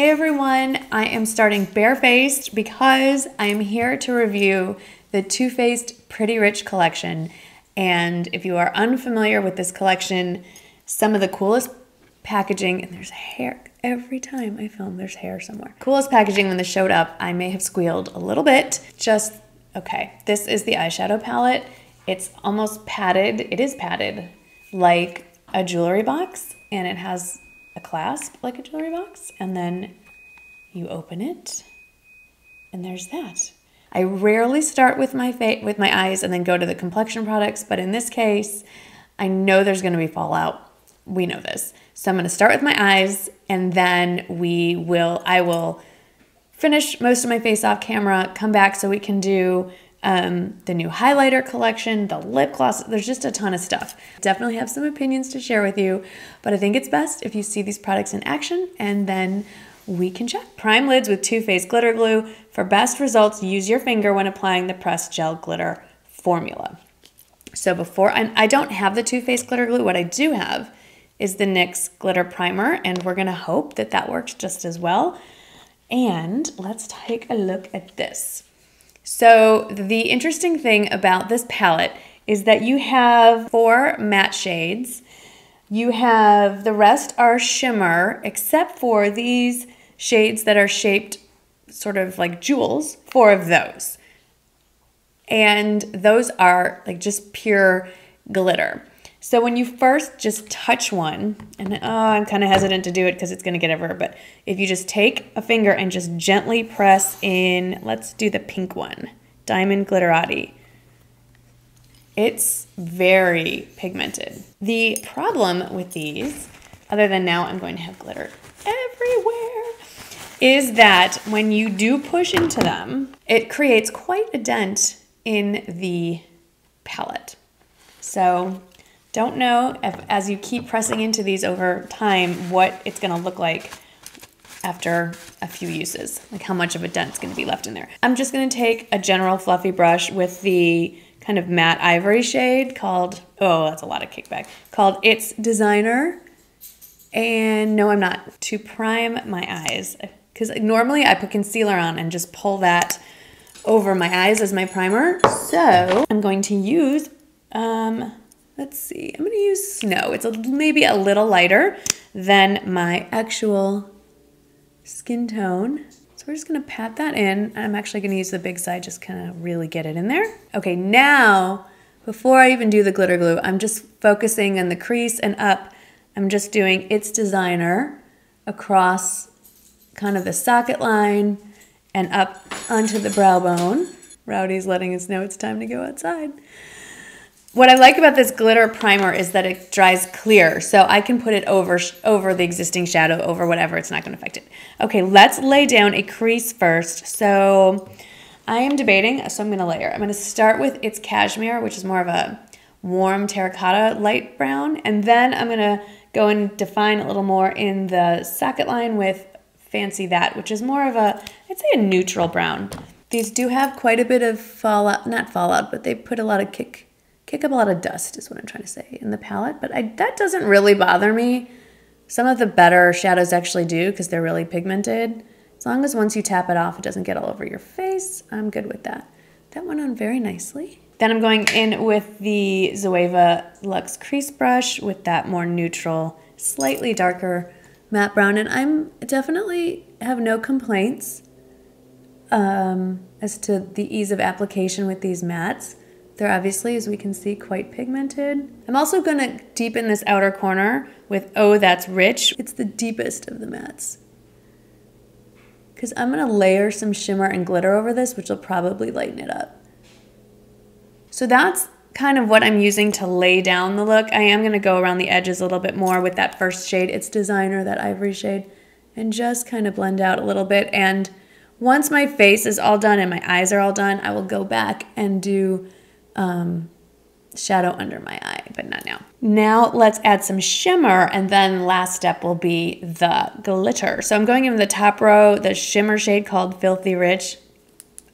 Hey everyone, I am starting barefaced because I am here to review the Too Faced Pretty Rich collection. And if you are unfamiliar with this collection, some of the coolest packaging, and there's hair every time I film, there's hair somewhere. Coolest packaging when this showed up, I may have squealed a little bit. Okay, this is the eyeshadow palette. It's almost padded, it is padded like a jewelry box, and it has a clasp like a jewelry box, and then you open it and there's that. I rarely start with my eyes and then go to the complexion products, but in this case I know there's going to be fallout. We know this. So I'm going to start with my eyes, and then I will finish most of my face off camera, come back so we can do the new highlighter collection, the lip gloss. There's just a ton of stuff. Definitely have some opinions to share with you, but I think it's best if you see these products in action and then we can chat. Prime lids with Too Faced glitter glue. For best results, use your finger when applying the pressed gel glitter formula. So before, I don't have the Too Faced glitter glue. What I do have is the NYX glitter primer, and we're gonna hope that that works just as well. And let's take a look at this. So the interesting thing about this palette is that you have 4 matte shades. You have, the rest are shimmer, except for these shades that are shaped sort of like jewels, 4 of those. And those are like just pure glitter. So when you first just touch one, and I'm kind of hesitant to do it because it's going to get everywhere, but if you just take a finger and just gently press in, let's do the pink one, Diamond Glitterati. It's very pigmented. The problem with these, other than now I'm going to have glitter everywhere, is that when you do push into them, it creates quite a dent in the palette. So don't know if, as you keep pressing into these over time, what it's gonna look like after a few uses, like how much of a dent's gonna be left in there. I'm just gonna take a general fluffy brush with the kind of matte ivory shade called, oh, that's a lot of kickback, called It's Designer. And no, I'm not, to prime my eyes. Because normally I put concealer on and just pull that over my eyes as my primer. So I'm going to use, let's see, I'm gonna use Snow. It's maybe a little lighter than my actual skin tone. So we're just gonna pat that in. I'm actually gonna use the big side, just kind of really get it in there. Okay, now, before I even do the glitter glue, I'm just focusing on the crease and up. I'm just doing It's Designer across kind of the socket line and up onto the brow bone. Rowdy's letting us know it's time to go outside. What I like about this glitter primer is that it dries clear, so I can put it over the existing shadow, over whatever, it's not gonna affect it. Okay, let's lay down a crease first. So I am debating, so I'm gonna layer. I'm gonna start with It's Cashmere, which is more of a warm terracotta light brown, and then I'm gonna go and define a little more in the socket line with Fancy That, which is more of a, I'd say a neutral brown. These do have quite a bit of fallout, not fallout, but they put a lot of kick up a lot of dust is what I'm trying to say in the palette, but that doesn't really bother me. Some of the better shadows actually do because they're really pigmented. As long as once you tap it off, it doesn't get all over your face, I'm good with that. That went on very nicely. Then I'm going in with the Zoeva Luxe Crease Brush with that more neutral, slightly darker matte brown, and I'm definitely have no complaints as to the ease of application with these mattes. They're obviously, as we can see, quite pigmented. I'm also gonna deepen this outer corner with Oh That's Rich. It's the deepest of the mattes. Because I'm gonna layer some shimmer and glitter over this, which will probably lighten it up. So that's kind of what I'm using to lay down the look. I am gonna go around the edges a little bit more with that first shade, It's Designer, that ivory shade, and just kind of blend out a little bit. And once my face is all done and my eyes are all done, I will go back and do shadow under my eye, but not now. Now let's add some shimmer, and then last step will be the glitter. So I'm going in the top row, the shimmer shade called Filthy Rich.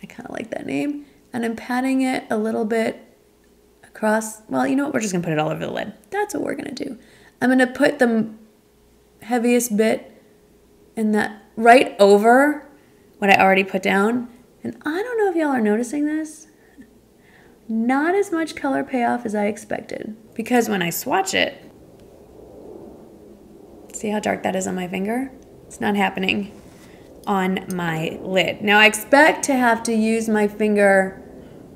I kind of like that name. And I'm patting it a little bit across. Well, you know what? We're just gonna put it all over the lid. That's what we're gonna do. I'm gonna put the heaviest bit in that right over what I already put down. And I don't know if y'all are noticing this. Not as much color payoff as I expected. Because when I swatch it, see how dark that is on my finger? It's not happening on my lid. Now I expect to have to use my finger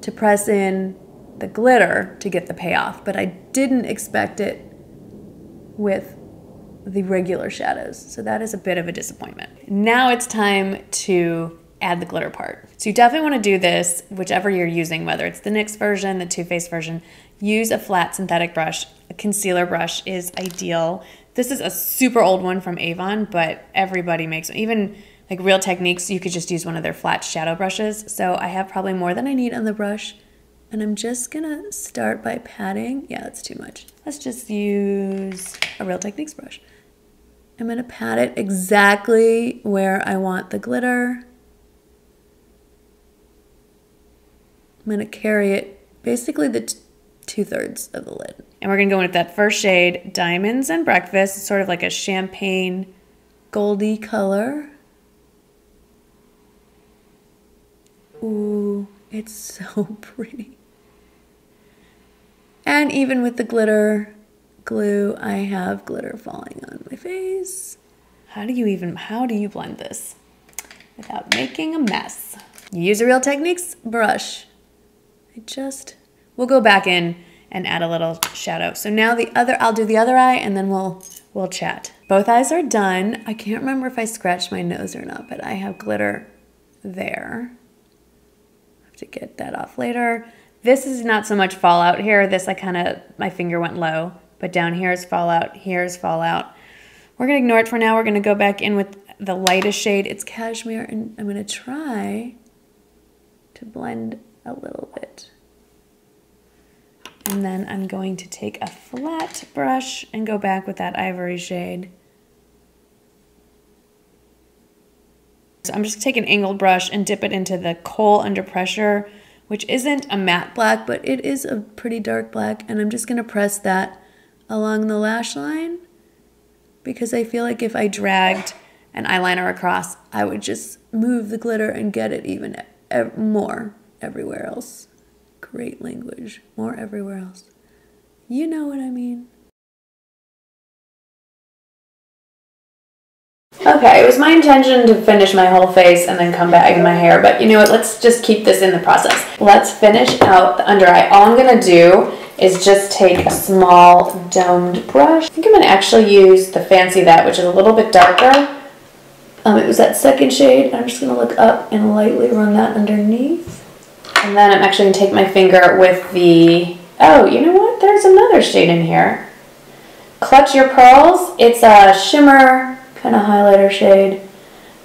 to press in the glitter to get the payoff, but I didn't expect it with the regular shadows. So that is a bit of a disappointment. Now it's time to add the glitter part. So you definitely want to do this, whichever you're using, whether it's the NYX version, the Too Faced version, use a flat synthetic brush. A concealer brush is ideal. This is a super old one from Avon, but everybody makes them. Even like Real Techniques, you could just use one of their flat shadow brushes. So I have probably more than I need on the brush. And I'm just gonna start by patting. Yeah, that's too much. Let's just use a Real Techniques brush. I'm gonna pat it exactly where I want the glitter. I'm gonna carry it basically the 2/3 of the lid. And we're gonna go in with that first shade, Diamonds and Breakfast. It's sort of like a champagne goldy color. Ooh, it's so pretty. And even with the glitter glue, I have glitter falling on my face. How do you blend this without making a mess? You use a Real Techniques brush. We'll go back in and add a little shadow. So now I'll do the other eye and then we'll chat. Both eyes are done. I can't remember if I scratched my nose or not, but I have glitter there. I have to get that off later. This is not so much fallout here. This my finger went low, but down here is fallout, here's fallout. We're gonna ignore it for now. We're gonna go back in with the lightest shade. It's Cashmere, and I'm gonna try to blend a little bit. And then I'm going to take a flat brush and go back with that ivory shade. So I'm just taking an angled brush and dip it into the Kohl Under Pressure, which isn't a matte black, but it is a pretty dark black. And I'm just gonna press that along the lash line because I feel like if I dragged an eyeliner across, I would just move the glitter and get it even more everywhere else. Great language, more everywhere else. You know what I mean. Okay, it was my intention to finish my whole face and then come back in my hair, but you know what, let's just keep this in the process. Let's finish out the under eye. All I'm gonna do is just take a small domed brush. I think I'm gonna actually use the Fancy That, which is a little bit darker. It was that second shade. I'm just gonna look up and lightly run that underneath. And then I'm actually gonna take my finger with the, oh, you know what? There's another shade in here. Clutch Your Pearls. It's a shimmer kind of highlighter shade.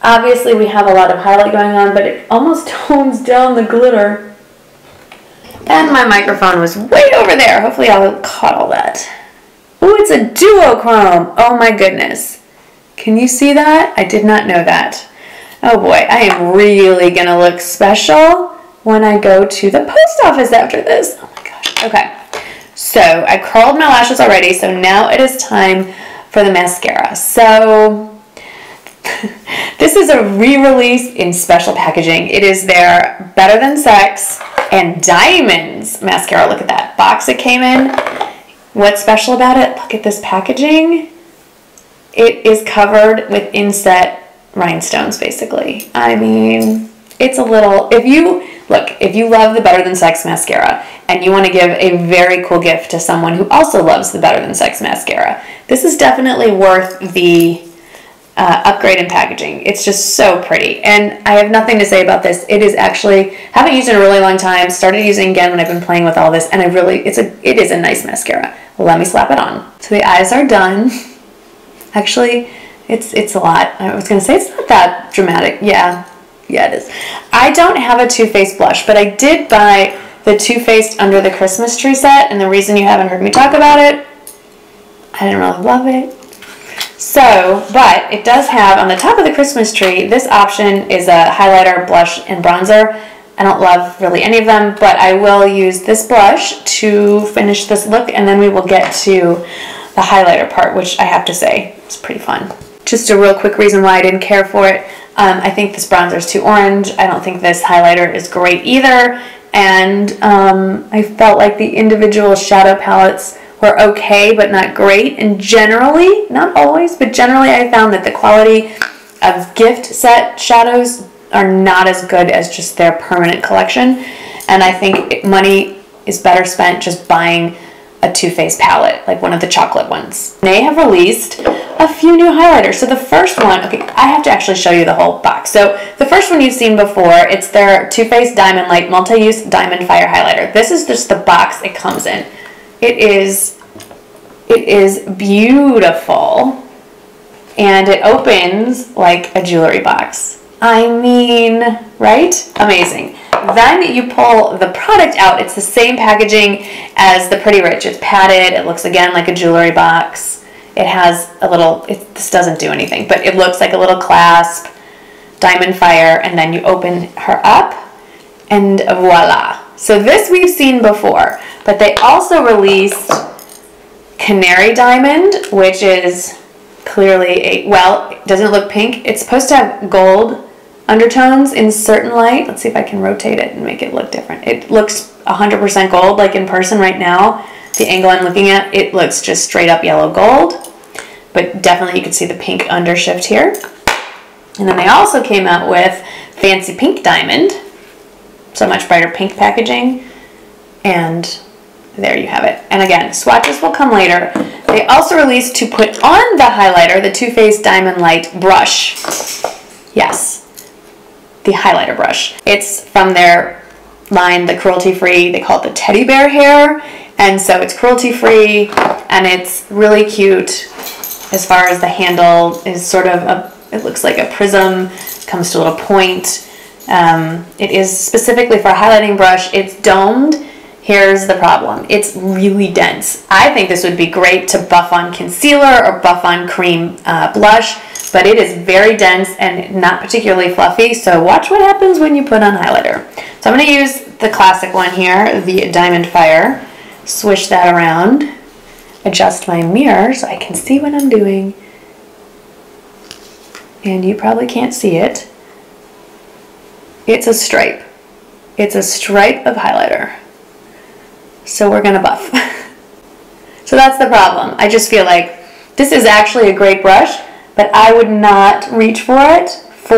Obviously we have a lot of highlight going on, but it almost tones down the glitter. And my microphone was way over there. Hopefully y'all caught all that. Oh, it's a duochrome. Oh my goodness. Can you see that? I did not know that. Oh boy, I am really gonna look special when I go to the post office after this. Oh my gosh. Okay. So I curled my lashes already, so now it is time for the mascara. So this is a re-release in special packaging. It is their Better Than Sex and Diamonds mascara. Look at that box it came in. What's special about it? Look at this packaging. It is covered with inset rhinestones, basically. I mean, it's a little, if you love the Better Than Sex mascara and you want to give a very cool gift to someone who also loves the Better Than Sex mascara, this is definitely worth the upgrade in packaging. It's just so pretty. And I have nothing to say about this. It is actually, haven't used it in a really long time, started using again when I've been playing with all this, and it is a nice mascara. Let me slap it on. So the eyes are done. Actually, it's a lot. I was gonna say it's not that dramatic. Yeah, it is. I don't have a Too Faced blush, but I did buy the Too Faced Under the Christmas Tree set, and the reason you haven't heard me talk about it, I didn't really love it. So, but it does have, on the top of the Christmas tree, this option is a highlighter, blush, and bronzer. I don't love really any of them, but I will use this blush to finish this look, and then we will get to the highlighter part, which I have to say is pretty fun. Just a real quick reason why I didn't care for it. I think this bronzer is too orange. I don't think this highlighter is great either. And I felt like the individual shadow palettes were okay, but not great. And generally, not always, but generally I found that the quality of gift set shadows are not as good as just their permanent collection. And I think money is better spent just buying a Too Faced palette, like one of the chocolate ones. They have released a few new highlighters. So the first one, okay, I have to actually show you the whole box. So the first one you've seen before, it's their Too Faced Diamond Light Multi-Use Diamond Fire Highlighter. This is just the box it comes in. It is beautiful, and it opens like a jewelry box. I mean, right? Amazing. Then you pull the product out. It's the same packaging as the Pretty Rich. It's padded. It looks again like a jewelry box. It has a little, this doesn't do anything, but it looks like a little clasp, Diamond Fire, and then you open her up, and voila. So this we've seen before, but they also released Canary Diamond, which is clearly well, doesn't it look pink? It's supposed to have gold undertones in certain light. Let's see if I can rotate it and make it look different. It looks 100% gold, like in person right now. The angle I'm looking at, it looks just straight up yellow gold, but definitely you can see the pink undershift here. And then they also came out with Fancy Pink Diamond, so much brighter pink packaging, and there you have it. And again, swatches will come later. They also released, to put on the highlighter, the Too Faced Diamond Light brush. Yes, the highlighter brush. It's from their line, the cruelty-free. They call it the teddy bear hair, and so it's cruelty-free, and it's really cute. As far as the handle is sort of it looks like a prism, comes to a little point. It is specifically for a highlighting brush. It's domed. Here's the problem. It's really dense. I think this would be great to buff on concealer or buff on cream blush, but it is very dense and not particularly fluffy, so watch what happens when you put on highlighter. So I'm going to use the classic one here, the Diamond Fire. Swish that around. Adjust my mirror so I can see what I'm doing. And you probably can't see it. It's a stripe. It's a stripe of highlighter. So we're gonna buff. So that's the problem. I just feel like this is actually a great brush, but I would not reach for it for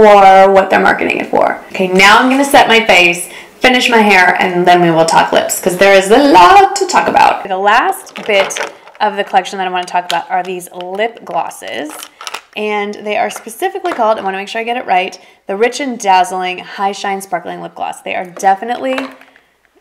what they're marketing it for. Okay, now I'm gonna set my face, finish my hair, and then we will talk lips, because there is a lot to talk about. The last bit of the collection that I want to talk about are these lip glosses. And they are specifically called, I want to make sure I get it right, the Rich and Dazzling High Shine Sparkling Lip Gloss. They are definitely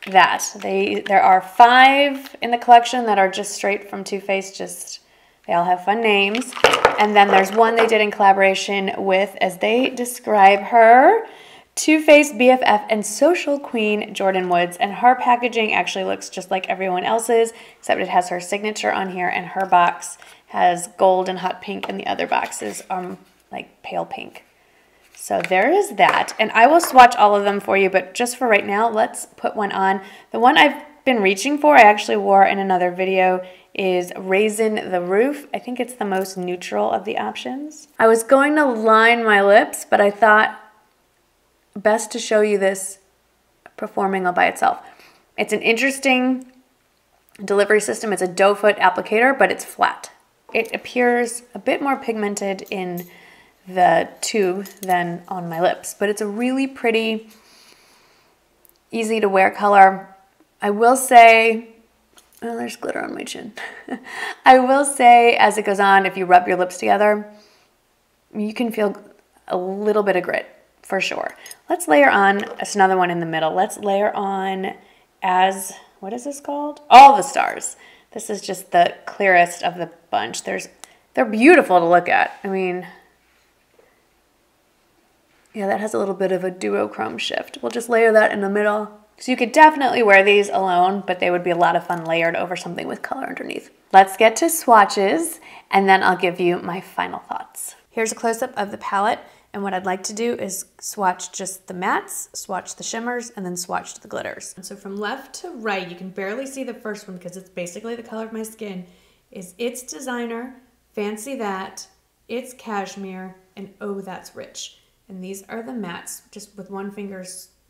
that. There are 5 in the collection that are just straight from Too Faced, they all have fun names. And then there's one they did in collaboration with, as they describe her, Too Faced BFF and Social Queen Jordan Woods. And her packaging actually looks just like everyone else's, except it has her signature on here, and her box has gold and hot pink, and the other boxes are like pale pink. So there is that, and I will swatch all of them for you, but just for right now, let's put one on. The one I've been reaching for, I actually wore in another video, is Raisin the Roof. I think it's the most neutral of the options. I was going to line my lips, but I thought best to show you this performing all by itself. It's an interesting delivery system. It's a doe foot applicator, but it's flat. It appears a bit more pigmented in the tube than on my lips, but it's a really pretty, easy to wear color. I will say, oh, there's glitter on my chin. I will say, as it goes on, if you rub your lips together, you can feel a little bit of grit for sure. Let's layer on, it's another one in the middle. Let's layer on what is this called? All the Stars. This is just the clearest of the bunch. They're beautiful to look at. I mean, yeah, that has a little bit of a duochrome shift. We'll just layer that in the middle. So you could definitely wear these alone, but they would be a lot of fun layered over something with color underneath. Let's get to swatches, and then I'll give you my final thoughts. Here's a close-up of the palette, and what I'd like to do is swatch just the mattes, swatch the shimmers, and then swatch the glitters. And so from left to right, you can barely see the first one because it's basically the color of my skin, is It's Designer, Fancy That, It's cashmere, and oh, that's rich. And these are the mattes, just with one finger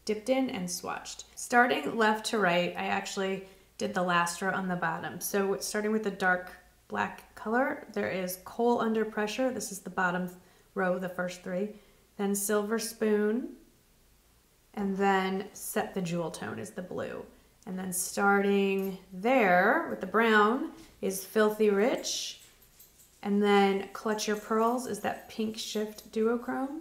dipped in and swatched. Starting left to right, I actually did the last row on the bottom. So starting with the dark black color, there is Coal Under Pressure. This is the bottom row, the first three. Then Silver Spoon, and then Set the Jewel Tone is the blue. And then starting there with the brown is Filthy Rich. And then Clutch Your Pearls is that Pink Shift Duochrome.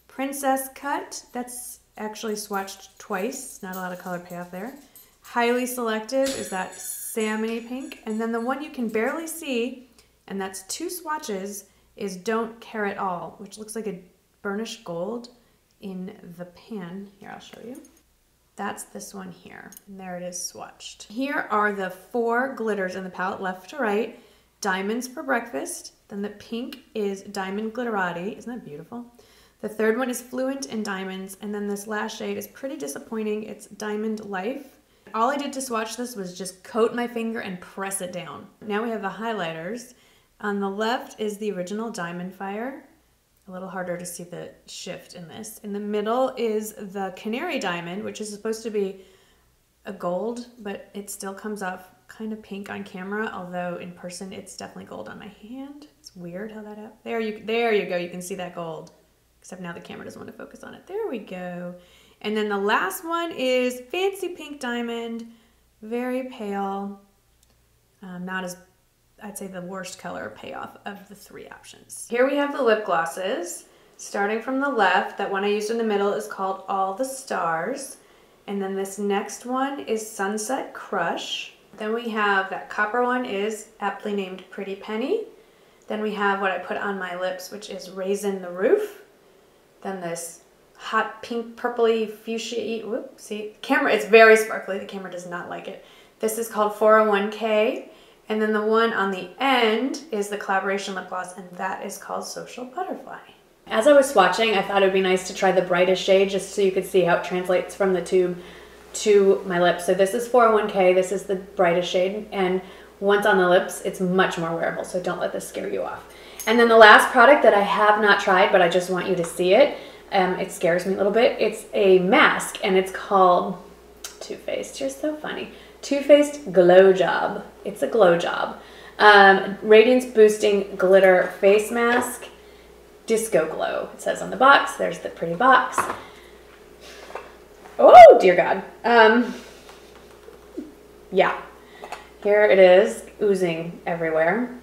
Princess Cut, that's actually swatched twice. Not a lot of color payoff there. Highly Selective is that salmony pink. And then the one you can barely see, and that's 2 swatches, is Don't Care at All, which looks like a burnished gold in the pan. Here, I'll show you. That's this one here. And there it is swatched. Here are the 4 glitters in the palette, left to right. Diamonds for Breakfast. Then the pink is Diamond Glitterati. Isn't that beautiful? The third one is Fluent in Diamonds. And then this last shade is pretty disappointing. It's Diamond Life. All I did to swatch this was just coat my finger and press it down. Now we have the highlighters. On the left is the original Diamond Fire. A little harder to see the shift in this. In the middle is the Canary Diamond, which is supposed to be a gold, but it still comes off kind of pink on camera, although in person it's definitely gold on my hand. It's weird how that happened. There you go. You can see that gold. Except now the camera doesn't want to focus on it. There we go. And then the last one is Fancy Pink Diamond. Very pale. Not as, I'd say, the worst color payoff of the 3 options. Here we have the lip glosses. Starting from the left, that one I used in the middle is called All the Stars. And then this next one is Sunset Crush. Then we have that copper one is aptly named Pretty Penny. Then we have what I put on my lips, which is Raisin the Roof. Then this hot pink purpley fuchsia, whoop, see, camera, it's very sparkly. The camera does not like it. This is called 401k. And then the one on the end is the collaboration lip gloss, and that is called Social Butterfly. As I was swatching, I thought it would be nice to try the brightest shade just so you could see how it translates from the tube to my lips. So this is 401k, this is the brightest shade, and once on the lips, it's much more wearable, so don't let this scare you off. And then the last product that I have not tried, but I just want you to see it, it scares me a little bit. It's a mask, and it's called Too Faced. You're so funny. Too Faced Glow Job. It's a glow job. Radiance-Boosting Glitter Face Mask. Disco Glow. It says on the box. There's the pretty box. Oh, dear God. Yeah. Here it is, oozing everywhere.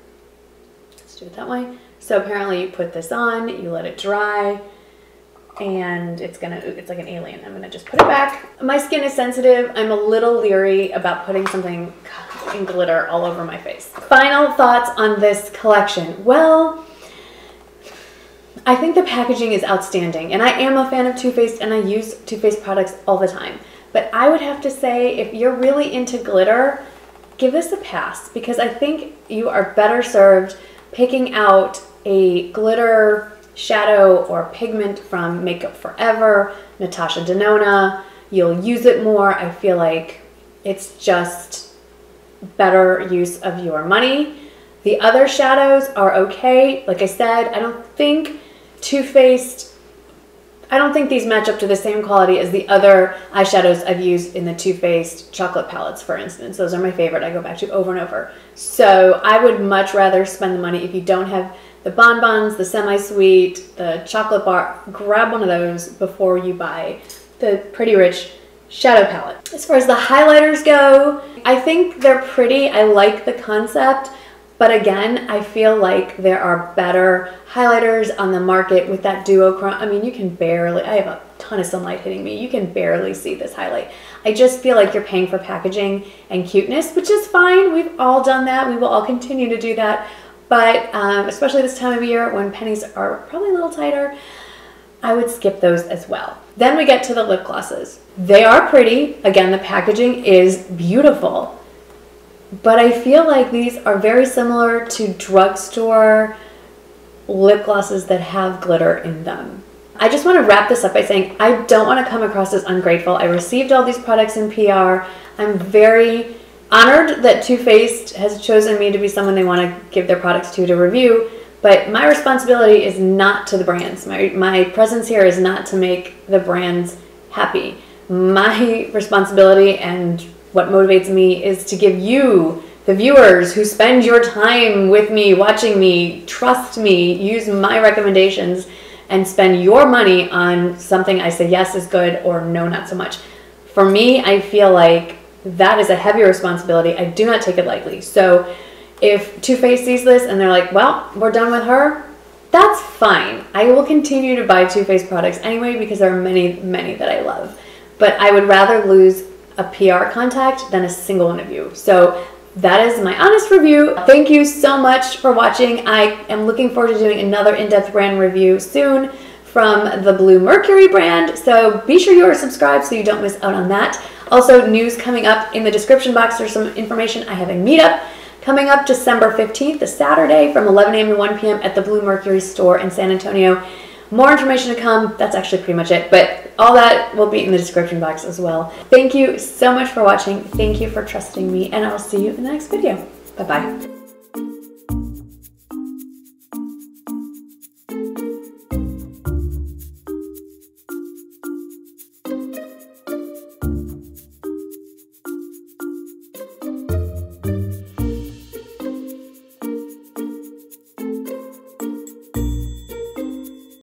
Let's do it that way. So apparently you put this on, you let it dry, and it's like an alien. I'm gonna just put it back. My skin is sensitive. I'm a little leery about putting something in glitter all over my face. Final thoughts on this collection. Well, I think the packaging is outstanding, and I am a fan of Too Faced, and I use Too Faced products all the time. But I would have to say, if you're really into glitter, give this a pass, because I think you are better served picking out a glitter shadow or pigment from Makeup Forever, Natasha Denona. You'll use it more. I feel like it's just better use of your money. The other shadows are okay. Like I said, I don't think Too Faced, I don't think these match up to the same quality as the other eyeshadows I've used in the Too Faced chocolate palettes, for instance. Those are my favorite. I go back to over and over. So I would much rather spend the money if you don't have the bonbons, the semi-sweet, the chocolate bar. Grab one of those before you buy the Pretty Rich shadow palette. As far as the highlighters go, I think they're pretty. I like the concept. But again, I feel like there are better highlighters on the market with that duochrome. I mean, you can barely, I have a ton of sunlight hitting me. You can barely see this highlight. I just feel like you're paying for packaging and cuteness, which is fine. We've all done that. We will all continue to do that. But especially this time of year when pennies are probably a little tighter, I would skip those as well. Then we get to the lip glosses. They are pretty. Again, the packaging is beautiful. But I feel like these are very similar to drugstore lip glosses that have glitter in them. I just want to wrap this up by saying I don't want to come across as ungrateful. I received all these products in PR. I'm very honored that Too Faced has chosen me to be someone they want to give their products to review. But my responsibility is not to the brands. My presence here is not to make the brands happy. My responsibility and what motivates me is to give you, the viewers who spend your time with me, watching me, trust me, use my recommendations, and spend your money on something I say yes is good or no, not so much. For me, I feel like that is a heavy responsibility. I do not take it lightly. So if Too Faced sees this and they're like, well, we're done with her, that's fine. I will continue to buy Too Faced products anyway because there are many, many that I love. But I would rather lose a PR contact than a single one of you. So that is my honest review. Thank you so much for watching. I am looking forward to doing another in-depth brand review soon from the Bluemercury brand. So be sure you are subscribed so you don't miss out on that. Also, news coming up in the description box. There's some information. I have a meetup coming up December 15th, a Saturday, from 11 a.m. to 1 p.m. at the Bluemercury store in San Antonio. More information to come. That's actually pretty much it, but all that will be in the description box as well. Thank you so much for watching. Thank you for trusting me, and I'll see you in the next video. Bye-bye.